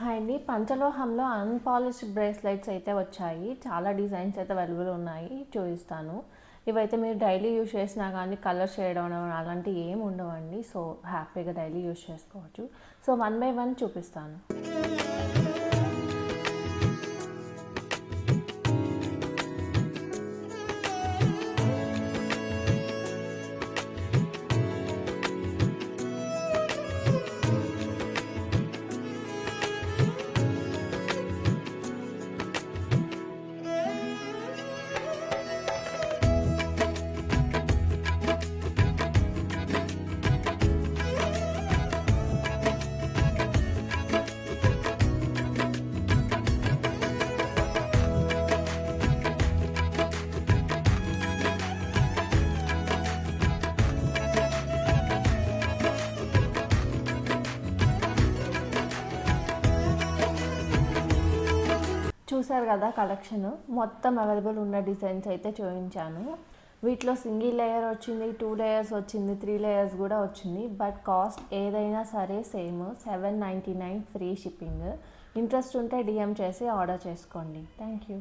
Hi అండి. పంచలోహంలో unpolished bracelets అయితే వచ్చాయి. చాలా డిజైన్స్ అయితే అవైలబుల్ ఉన్నాయి. చూపిస్తాను. ఇవైతే మీరు డైలీ యూజ్ చేసినా కానీ కలర్ షేడ్ అవ్వడం అలాంటివి ఏమి ఉండవండి. సో, హ్యాపీగా డైలీ యూజ్ చేసుకోవచ్చు. సో, వన్ బై వన్ చూపిస్తాను. చూసారు కదా కలెక్షన్ మొత్తం అవైలబుల్ ఉన్న డిజైన్స్ అయితే చూపించాను. వీటిలో సింగిల్ లేయర్ వచ్చింది, 2 లేయర్స్ వచ్చింది, 3 లేయర్స్ కూడా వచ్చింది. బట్ కాస్ట్ ఏదైనా సరే సేమ్, $799 ఫ్రీ షిప్పింగ్. ఇంట్రెస్ట్ ఉంటే DM చేసి ఆర్డర్ చేసుకోండి. Thank you.